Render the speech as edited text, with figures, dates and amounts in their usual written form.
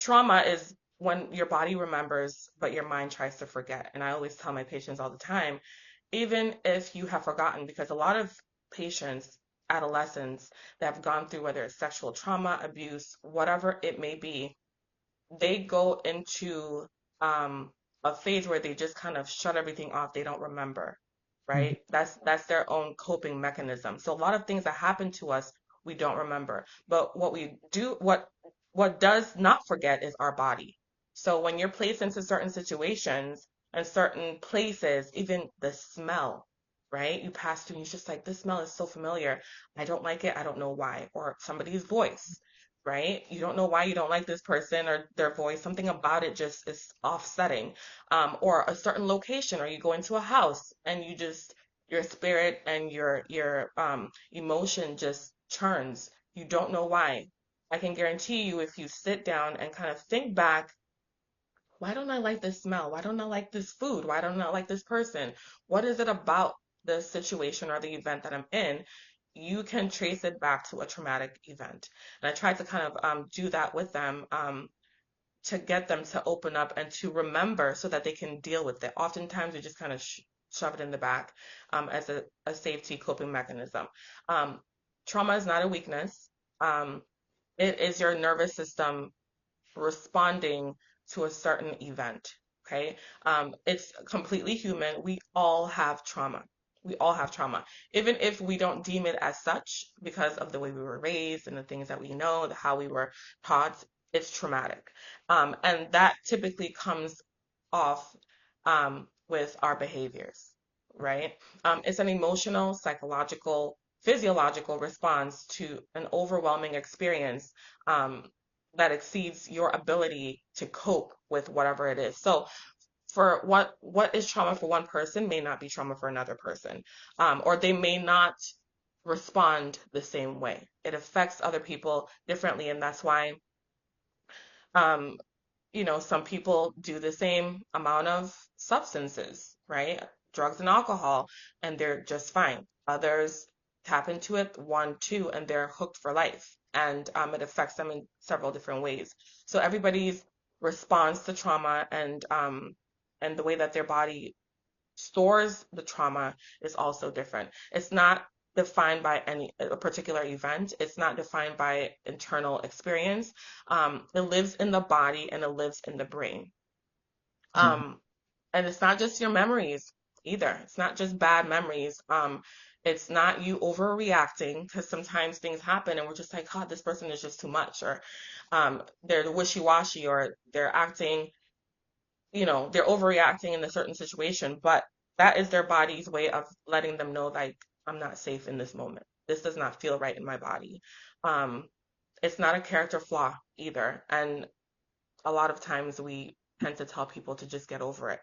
Trauma is when your body remembers, but your mind tries to forget. And I always tell my patients all the time, even if you have forgotten, because a lot of patients, adolescents that have gone through whether it's sexual trauma, abuse, whatever it may be, they go into um, a phase where they just kind of shut everything off. They don't remember, Mhm. right? That's their own coping mechanism. So a lot of things that happen to us, we don't remember. But what we do, what does not forget is our body. So when you're placed into certain situations and certain places, even the smell, right? You pass through and you're just like, this smell is so familiar. I don't like it. I don't know why. Or somebody's voice, right? You don't know why you don't like this person or their voice. Something about it just is offsetting. Or a certain location, or you go into a house and you just your spirit and your emotion just churns. You don't know why. I can guarantee you if you sit down and kind of think back, why don't I like this smell? Why don't I like this food? Why don't I like this person? What is it about the situation or the event that I'm in? You can trace it back to a traumatic event. And I tried to kind of do that with them to get them to open up and to remember so that they can deal with it. Oftentimes, we just kind of shove it in the back as a safety coping mechanism. Um, Trauma is not a weakness. Um, it is your nervous system responding to a certain event. Okay. It's completely human. We all have trauma. We all have trauma. Even if we don't deem it as such because of the way we were raised and the things that we know, how we were taught, it's traumatic. And that typically comes off with our behaviors, right? It's an emotional, psychological, physiological response to an overwhelming experience um, that exceeds your ability to cope with whatever it is. So for what is trauma for one person may not be trauma for another person, or they may not respond the same way. It affects other people differently, and that's why um, some people do the same amount of substances, right? Drugs and alcohol, and they're just fine. Others tap into it, one, two, and they're hooked for life. And it affects them in several different ways. So everybody's response to trauma and the way that their body stores the trauma is also different. It's not defined by any a particular event. It's not defined by internal experience. It lives in the body and it lives in the brain. Mhm. Um, and it's not just your memories either. It's not just bad memories. It's not you overreacting because sometimes things happen and we're just like, God, this person is just too much, or they're wishy-washy, or they're acting they're overreacting in a certain situation, but that is their body's way of letting them know, like, I'm not safe in this moment. This does not feel right in my body. Um, it's not a character flaw either. And a lot of times we tend to tell people to just get over it.